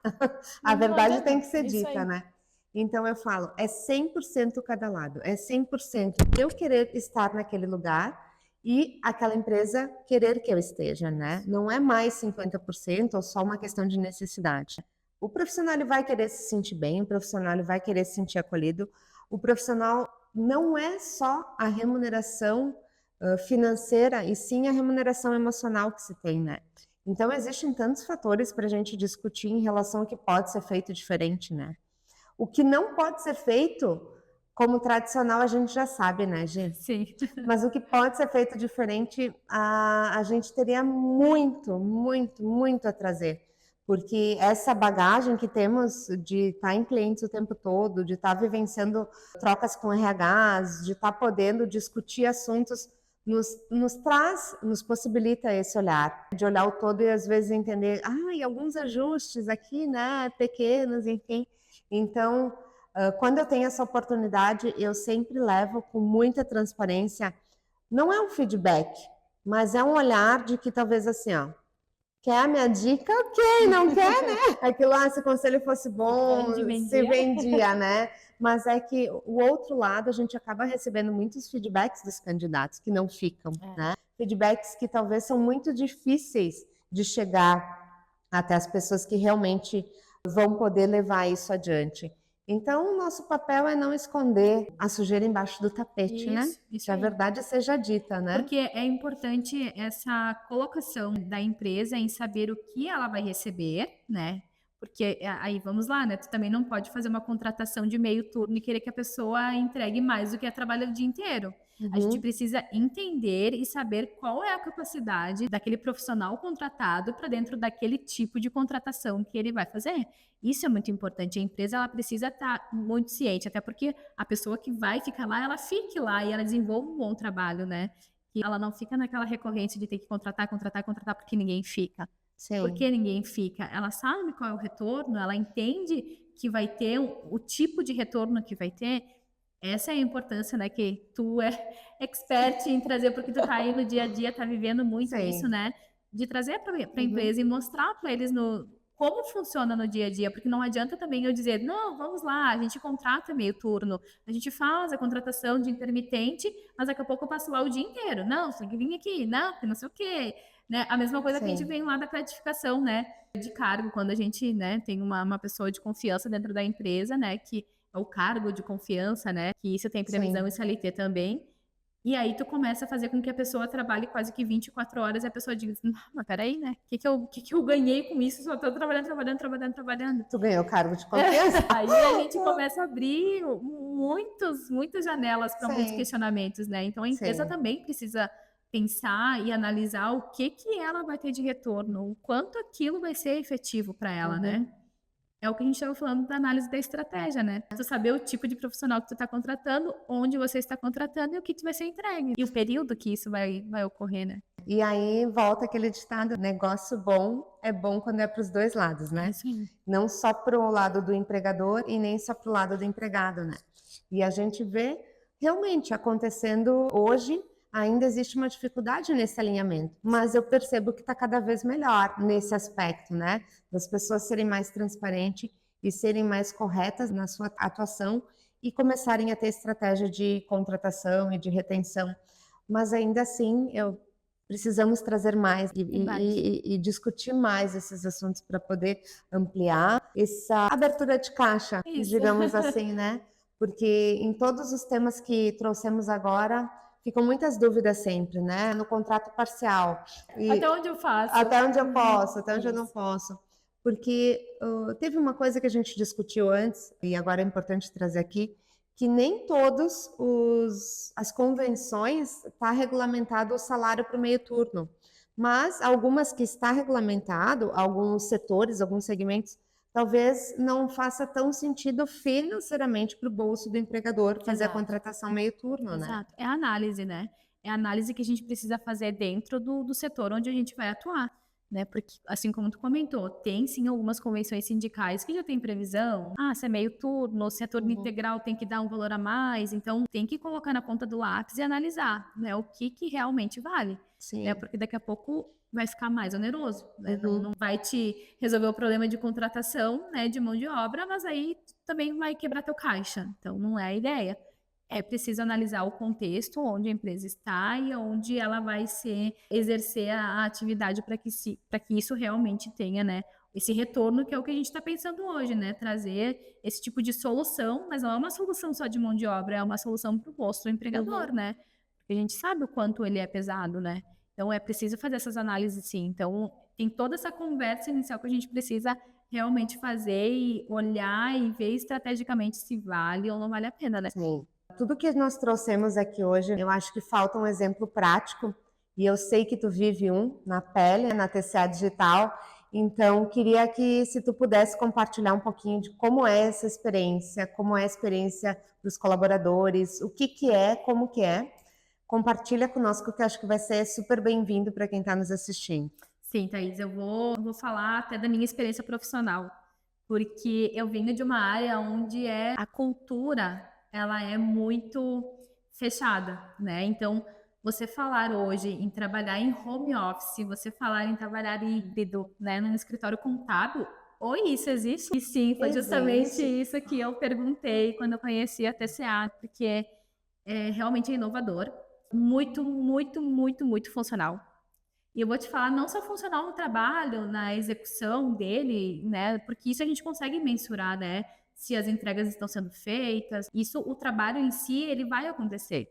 [SPEAKER 1] A verdade tem que ser dita, né? Então eu falo, é 100% cada lado, é 100% eu querer estar naquele lugar e aquela empresa querer que eu esteja, né? Não é mais 50% ou só uma questão de necessidade. O profissional ele vai querer se sentir bem, o profissional ele vai querer se sentir acolhido. O profissional não é só a remuneração financeira, e sim a remuneração emocional que se tem, né? Então, existem tantos fatores para a gente discutir em relação ao que pode ser feito diferente, né? O que não pode ser feito, como tradicional a gente já sabe, né, Gi?
[SPEAKER 2] Sim.
[SPEAKER 1] Mas o que pode ser feito diferente, a gente teria muito, muito, muito a trazer. Porque essa bagagem que temos de estar em clientes o tempo todo, de estar vivenciando trocas com RHs, de estar podendo discutir assuntos, nos possibilita esse olhar, de olhar o todo e às vezes entender, e alguns ajustes aqui, né, pequenos, enfim. Então, quando eu tenho essa oportunidade, eu sempre levo com muita transparência. Não é um feedback, mas é um olhar de que talvez assim, ó, quer a minha dica? Ok, não quer, né? Aquilo lá, se o conselho fosse bom, se vendia, né? Mas é que o outro lado, a gente acaba recebendo muitos feedbacks dos candidatos que não ficam, né? Feedbacks que talvez são muito difíceis de chegar até as pessoas que realmente vão poder levar isso adiante. Então, o nosso papel é não esconder a sujeira embaixo do tapete, né?
[SPEAKER 2] Isso
[SPEAKER 1] Que a
[SPEAKER 2] aí.
[SPEAKER 1] verdade seja dita, né?
[SPEAKER 2] Porque é importante essa colocação da empresa em saber o que ela vai receber, né? Porque aí vamos lá, né? Tu também não pode fazer uma contratação de meio turno e querer que a pessoa entregue mais do que trabalha o dia inteiro. A gente precisa entender e saber qual é a capacidade daquele profissional contratado para dentro daquele tipo de contratação que ele vai fazer. Isso é muito importante. A empresa ela precisa estar muito ciente, até porque a pessoa que vai ficar lá, ela fique lá e ela desenvolva um bom trabalho, né? Que ela não fica naquela recorrência de ter que contratar, porque ninguém fica.
[SPEAKER 1] Sim.
[SPEAKER 2] Por que ninguém fica? Ela sabe qual é o retorno, ela entende que vai ter o tipo de retorno que vai ter. Essa é a importância, né? Que tu é expert em trazer, porque tu tá aí no dia a dia, tá vivendo muito isso, né? De trazer para a empresa e mostrar para eles como funciona no dia a dia, porque não adianta também eu dizer, não, vamos lá, a gente contrata meio turno, a gente faz a contratação de intermitente, mas daqui a pouco eu passo lá o dia inteiro. Não, você tem que vir aqui, não, porque não sei o quê. Né? A mesma coisa que a gente vem lá da gratificação, né? De cargo, quando a gente, né, tem uma pessoa de confiança dentro da empresa, né, que é o cargo de confiança, né, que isso tem previsão e CLT também. E aí tu começa a fazer com que a pessoa trabalhe quase que 24 horas e a pessoa diz, mas peraí, né? O que eu ganhei com isso? Só tô trabalhando.
[SPEAKER 1] Tu ganhou o cargo de confiança.
[SPEAKER 2] Aí a gente começa a abrir muitas janelas para muitos questionamentos, né? Então a empresa também precisa pensar e analisar o que ela vai ter de retorno, o quanto aquilo vai ser efetivo para ela, né? É o que a gente estava falando da análise da estratégia, né? Tu saber o tipo de profissional que tu está contratando, onde você está contratando e o que tu vai ser entregue. E o período que isso vai ocorrer, né?
[SPEAKER 1] E aí volta aquele ditado, negócio bom é bom quando é para os dois lados, né?
[SPEAKER 2] Sim.
[SPEAKER 1] Não só para o lado do empregador e nem só para o lado do empregado, né? E a gente vê realmente acontecendo hoje, ainda existe uma dificuldade nesse alinhamento, mas eu percebo que está cada vez melhor nesse aspecto, né? Das pessoas serem mais transparentes e serem mais corretas na sua atuação e começarem a ter estratégia de contratação e de retenção. Mas ainda assim, precisamos trazer mais e discutir mais esses assuntos para poder ampliar essa abertura de caixa, digamos assim, né? Porque em todos os temas que trouxemos agora, ficam muitas dúvidas sempre, né? No contrato parcial.
[SPEAKER 2] Até onde eu faço?
[SPEAKER 1] Até onde eu posso, até onde eu não posso. Porque teve uma coisa que a gente discutiu antes, e agora é importante trazer aqui, que nem todas as convenções está regulamentado o salário para o meio turno. Mas algumas que está regulamentado, alguns setores, alguns segmentos, talvez não faça tão sentido financeiramente para o bolso do empregador fazer a contratação meio turno, né?
[SPEAKER 2] Exato. É a análise, né? É a análise que a gente precisa fazer dentro do setor onde a gente vai atuar, né? Porque, assim como tu comentou, tem sim algumas convenções sindicais que já tem previsão. Se é meio turno, se é turno integral tem que dar um valor a mais. Então, tem que colocar na ponta do lápis e analisar, né? O que realmente vale. Né? Porque daqui a pouco vai ficar mais oneroso, né? Não vai te resolver o problema de contratação, né, de mão de obra, mas aí também vai quebrar teu caixa. Então, não é a ideia. É preciso analisar o contexto onde a empresa está e onde ela vai exercer a atividade para que isso realmente tenha, né, esse retorno, que é o que a gente está pensando hoje, né? Trazer esse tipo de solução, mas não é uma solução só de mão de obra, é uma solução para o bolso do empregador, né? Porque a gente sabe o quanto ele é pesado, né? Então, é preciso fazer essas análises, sim. Então, tem toda essa conversa inicial que a gente precisa realmente fazer e olhar e ver estrategicamente se vale ou não vale a pena, né?
[SPEAKER 1] Sim. Tudo que nós trouxemos aqui hoje, eu acho que falta um exemplo prático, e eu sei que tu vive um na pele, na TCA Digital, então queria que se tu pudesse compartilhar um pouquinho de como é essa experiência, como é a experiência dos colaboradores, o que é, como que é. Compartilha conosco que eu acho que vai ser super bem-vindo para quem está nos assistindo.
[SPEAKER 2] Sim, Thaís, eu vou falar até da minha experiência profissional, porque eu venho de uma área onde a cultura, ela é muito fechada, né? Então, você falar hoje em trabalhar em home office, você falar em trabalhar híbrido, né, num escritório contábil, oi, isso existe? E sim, foi justamente
[SPEAKER 1] Existe.
[SPEAKER 2] isso que eu perguntei quando eu conheci a TCA, porque é realmente inovador, muito, muito, muito, muito funcional. E eu vou te falar, não só funcional no trabalho, na execução dele, né? Porque isso a gente consegue mensurar, né? Se as entregas estão sendo feitas. Isso, o trabalho em si, ele vai acontecer.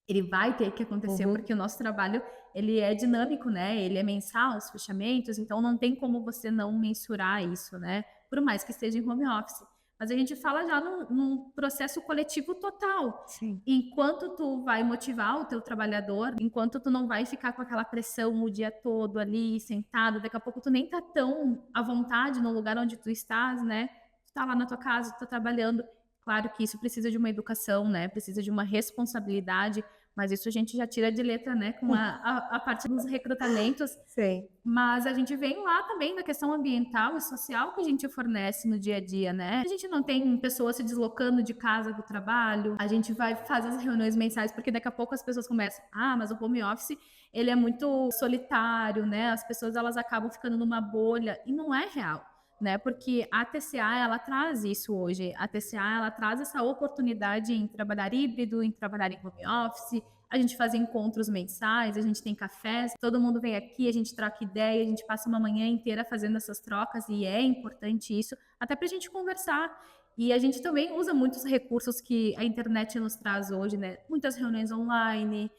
[SPEAKER 2] Ele vai ter que acontecer,
[SPEAKER 1] Uhum.
[SPEAKER 2] porque o nosso trabalho, ele é dinâmico, né? Ele é mensal, os fechamentos, então não tem como você não mensurar isso, né? Por mais que esteja em home office. Mas a gente fala já num processo coletivo total.
[SPEAKER 1] Sim.
[SPEAKER 2] Enquanto tu vai motivar o teu trabalhador, enquanto tu não vai ficar com aquela pressão o dia todo ali, sentado, daqui a pouco tu nem tá tão à vontade no lugar onde tu estás, né? Tu tá lá na tua casa, tu tá trabalhando. Claro que isso precisa de uma educação, né? Precisa de uma responsabilidade, mas isso a gente já tira de letra, né? Com a parte dos recrutamentos.
[SPEAKER 1] Sim.
[SPEAKER 2] Mas a gente vem lá também da questão ambiental e social que a gente fornece no dia a dia, né? A gente não tem pessoas se deslocando de casa do trabalho, a gente vai fazer as reuniões mensais, porque daqui a pouco as pessoas começam, mas o home office, ele é muito solitário, né? As pessoas, elas acabam ficando numa bolha, e não é real, né? Porque a TCA, ela traz isso hoje. A TCA, ela traz essa oportunidade em trabalhar híbrido, em trabalhar em home office. A gente faz encontros mensais, a gente tem cafés, todo mundo vem aqui, a gente troca ideia, a gente passa uma manhã inteira fazendo essas trocas, e é importante isso, até para a gente conversar. E a gente também usa muitos recursos que a internet nos traz hoje, né? Muitas reuniões online.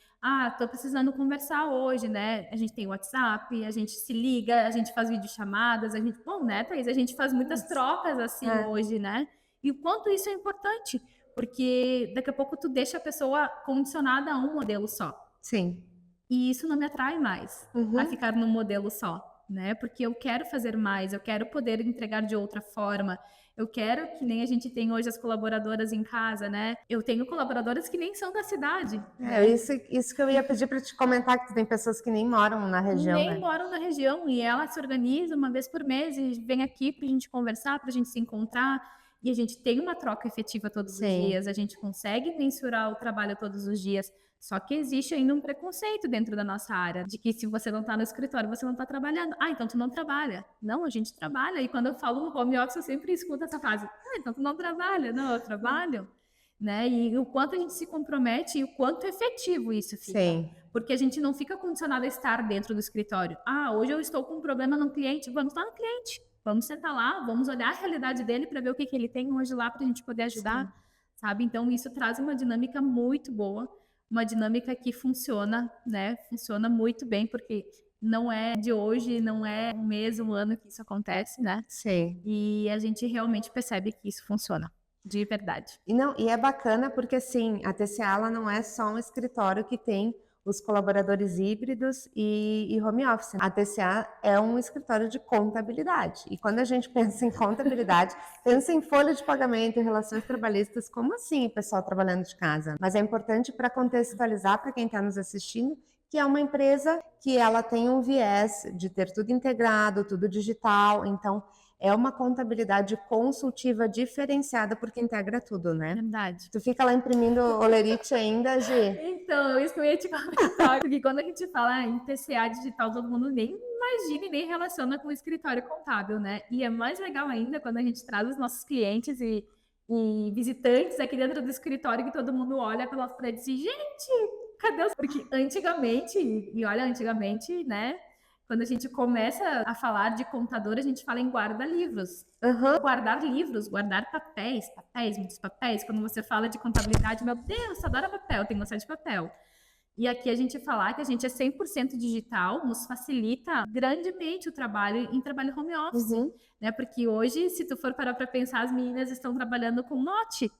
[SPEAKER 2] Tô precisando conversar hoje, né? A gente tem WhatsApp, a gente se liga, a gente faz videochamadas, né, Thaís? A gente faz muitas trocas assim hoje, né? E o quanto isso é importante, porque daqui a pouco tu deixa a pessoa condicionada a um modelo só.
[SPEAKER 1] Sim.
[SPEAKER 2] E isso não me atrai mais, a ficar num modelo só, né? Porque eu quero fazer mais, eu quero poder entregar de outra forma. Eu quero que nem a gente tem hoje as colaboradoras em casa, né? Eu tenho colaboradoras que nem são da cidade.
[SPEAKER 1] Isso que eu ia pedir para te comentar, que tem pessoas que nem moram na região,
[SPEAKER 2] Nem
[SPEAKER 1] né?
[SPEAKER 2] moram na região, e ela se organiza uma vez por mês e vem aqui para a gente conversar, para a gente se encontrar, e a gente tem uma troca efetiva todos os dias, a gente consegue mensurar o trabalho todos os dias. Só que existe ainda um preconceito dentro da nossa área, de que se você não está no escritório, você não está trabalhando. Então tu não trabalha. Não, a gente trabalha. E quando eu falo no home office, eu sempre escuto essa frase. Então tu não trabalha. Não, eu trabalho. Né? E o quanto a gente se compromete e o quanto efetivo isso fica.
[SPEAKER 1] Sim.
[SPEAKER 2] Porque a gente não fica condicionado a estar dentro do escritório. Hoje eu estou com um problema no cliente. Vamos lá no cliente. Vamos sentar lá, vamos olhar a realidade dele para ver o que ele tem hoje lá para a gente poder ajudar. Sim. Sabe? Então isso traz uma dinâmica muito boa, uma dinâmica que funciona, né? Funciona muito bem, porque não é de hoje, não é um mês, um ano que isso acontece, né?
[SPEAKER 1] Sim.
[SPEAKER 2] E a gente realmente percebe que isso funciona, de verdade.
[SPEAKER 1] E é bacana porque, assim, a TCA ela não é só um escritório que tem os colaboradores híbridos e home office. A TCA é um escritório de contabilidade. E quando a gente pensa em contabilidade, pensa em folha de pagamento, em relações trabalhistas, como assim o pessoal trabalhando de casa? Mas é importante para contextualizar para quem está nos assistindo que é uma empresa que ela tem um viés de ter tudo integrado, tudo digital, então é uma contabilidade consultiva diferenciada porque integra tudo, né?
[SPEAKER 2] Verdade.
[SPEAKER 1] Tu fica lá imprimindo olerite ainda, Gi?
[SPEAKER 2] Então, isso que eu ia te comentar, porque quando a gente fala em TCA digital, todo mundo nem imagina e nem relaciona com o escritório contábil, né? E é mais legal ainda quando a gente traz os nossos clientes e visitantes aqui dentro do escritório, que todo mundo olha pelas paredes e, gente, cadê os... Porque antigamente, e olha, antigamente, né? Quando a gente começa a falar de contador, a gente fala em guarda-livros. Guardar livros, guardar papéis, muitos papéis. Quando você fala de contabilidade, meu Deus, adora papel, tem noção de papel. E aqui a gente falar que a gente é 100% digital nos facilita grandemente o trabalho em trabalho home office,
[SPEAKER 1] Uhum.
[SPEAKER 2] né? Porque hoje, se tu for parar para pensar, as meninas estão trabalhando com Note.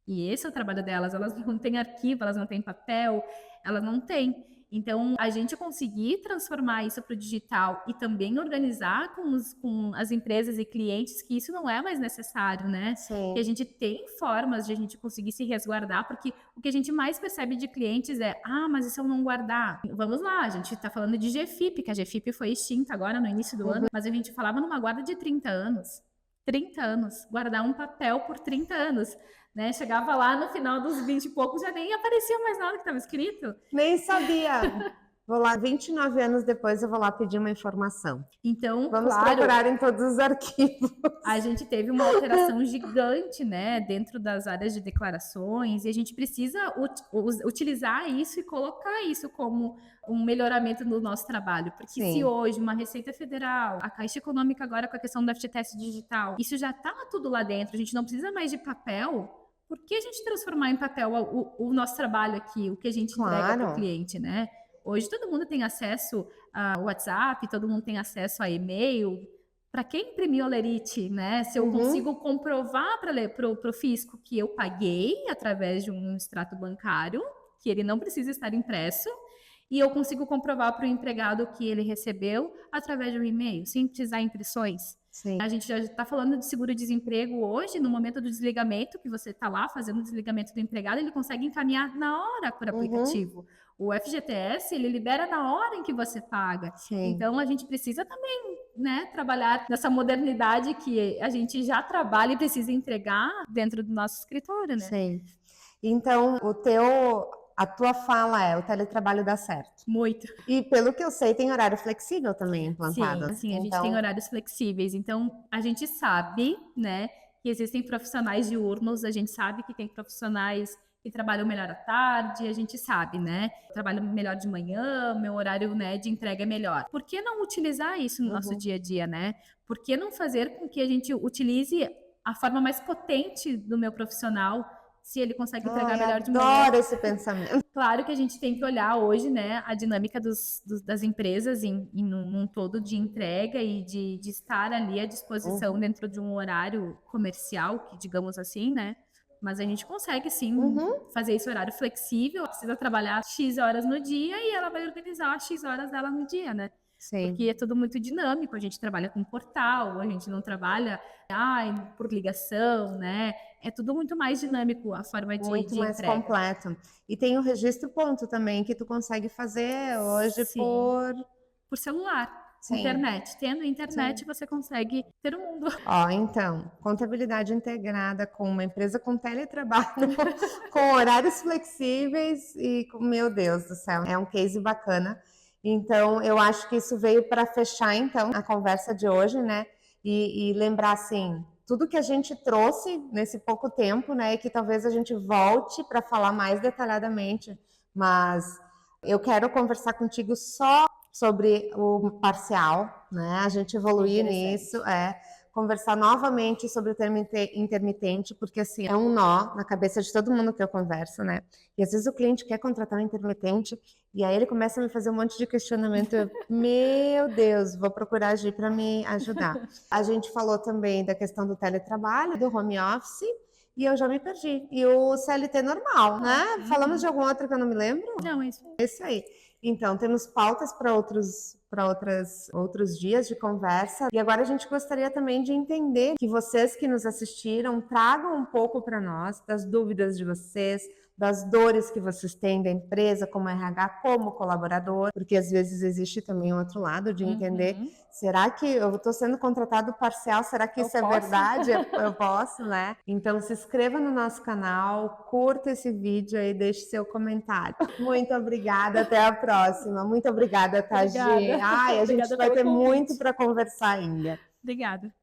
[SPEAKER 2] E esse é o trabalho delas. Elas não têm arquivo, elas não têm papel, elas não têm. Então, a gente conseguir transformar isso para o digital e também organizar com as empresas e clientes que isso não é mais necessário, né?
[SPEAKER 1] Sim.
[SPEAKER 2] Que a gente tem formas de a gente conseguir se resguardar, porque o que a gente mais percebe de clientes é: ah, mas e se eu não guardar? Vamos lá, a gente está falando de GFIP, que a GFIP foi extinta agora no início do ano, mas a gente falava numa guarda de 30 anos. 30 anos, guardar um papel por 30 anos. Né? Chegava lá no final dos 20 e poucos, já nem aparecia mais nada que estava escrito.
[SPEAKER 1] Nem sabia. Vou lá, 29 anos depois, eu vou lá pedir uma informação.
[SPEAKER 2] Então,
[SPEAKER 1] vamos
[SPEAKER 2] claro,
[SPEAKER 1] procurar em todos os arquivos.
[SPEAKER 2] A gente teve uma alteração gigante, né, dentro das áreas de declarações, e a gente precisa utilizar isso e colocar isso como um melhoramento do nosso trabalho. Porque
[SPEAKER 1] Sim.
[SPEAKER 2] se hoje uma Receita Federal, a Caixa Econômica agora com a questão do FGTS digital, isso já está tudo lá dentro, a gente não precisa mais de papel. Por que a gente transformar em papel o nosso trabalho aqui, o que a gente entrega para o cliente, né? Hoje todo mundo tem acesso ao WhatsApp, todo mundo tem acesso a e-mail. Para quem imprimiu o Lerite, né? Se eu consigo comprovar para o fisco que eu paguei através de um extrato bancário, que ele não precisa estar impresso, e eu consigo comprovar para o empregado que ele recebeu através de um e-mail, sem precisar de impressões.
[SPEAKER 1] Sim.
[SPEAKER 2] A gente já está falando de seguro-desemprego hoje, no momento do desligamento, que você está lá fazendo o desligamento do empregado, ele consegue encaminhar na hora por aplicativo. O FGTS, ele libera na hora em que você paga.
[SPEAKER 1] Sim.
[SPEAKER 2] Então, a gente precisa também, né, trabalhar nessa modernidade que a gente já trabalha e precisa entregar dentro do nosso escritório, né?
[SPEAKER 1] Sim. Então, a tua fala é: o teletrabalho dá certo.
[SPEAKER 2] Muito.
[SPEAKER 1] E pelo que eu sei, tem horário flexível também implantado.
[SPEAKER 2] Sim, a gente tem horários flexíveis. Então, a gente sabe, né, que existem profissionais diurnos, a gente sabe que tem profissionais que trabalham melhor à tarde, a gente sabe, né? Eu trabalho melhor de manhã, meu horário, né, de entrega é melhor. Por que não utilizar isso no nosso dia a dia, né? Por que não fazer com que a gente utilize a forma mais potente do meu profissional, se ele consegue entregar melhor de manhã?
[SPEAKER 1] Adoro esse pensamento.
[SPEAKER 2] Claro que a gente tem que olhar hoje, né, a dinâmica das empresas num todo de entrega e de estar ali à disposição dentro de um horário comercial, que digamos assim, né? Mas a gente consegue sim fazer esse horário flexível. Precisa trabalhar X horas no dia e ela vai organizar as X horas dela no dia, né?
[SPEAKER 1] Sim.
[SPEAKER 2] Porque é tudo muito dinâmico. A gente trabalha com portal, a gente não trabalha por ligação, né? É tudo muito mais dinâmico a forma de
[SPEAKER 1] muito mais
[SPEAKER 2] entrega.
[SPEAKER 1] Completo. E tem o registro ponto também, que tu consegue fazer hoje
[SPEAKER 2] por celular.
[SPEAKER 1] Sim.
[SPEAKER 2] Internet. Tendo internet, você consegue ter o mundo.
[SPEAKER 1] Então, contabilidade integrada com uma empresa com teletrabalho, com horários flexíveis e, meu Deus do céu, é um case bacana. Então, eu acho que isso veio para fechar, então, a conversa de hoje, né? E lembrar, assim, tudo que a gente trouxe nesse pouco tempo, né? E que talvez a gente volte para falar mais detalhadamente, mas eu quero conversar contigo só sobre o parcial, né? A gente evoluir nisso, conversar novamente sobre o termo intermitente, porque assim, é um nó na cabeça de todo mundo que eu converso, né? E às vezes o cliente quer contratar um intermitente e aí ele começa a me fazer um monte de questionamento. Meu Deus, vou procurar agir para me ajudar. A gente falou também da questão do teletrabalho, do home office, e eu já me perdi. E o CLT normal, né? Falamos de algum outro que eu não me lembro?
[SPEAKER 2] Não, isso.
[SPEAKER 1] Esse aí. Então, temos pautas para outros dias de conversa. E agora a gente gostaria também de entender que vocês que nos assistiram tragam um pouco para nós das dúvidas de vocês, das dores que vocês têm da empresa como RH, como colaborador, porque às vezes existe também um outro lado de entender, será que eu estou sendo contratado parcial? Será que isso é verdade? Eu posso, né? Então se inscreva no nosso canal, curta esse vídeo aí, deixe seu comentário. Muito obrigada, até a próxima. Muito obrigada, Tagi. Ai, a gente vai ter muito para conversar ainda.
[SPEAKER 2] Obrigada.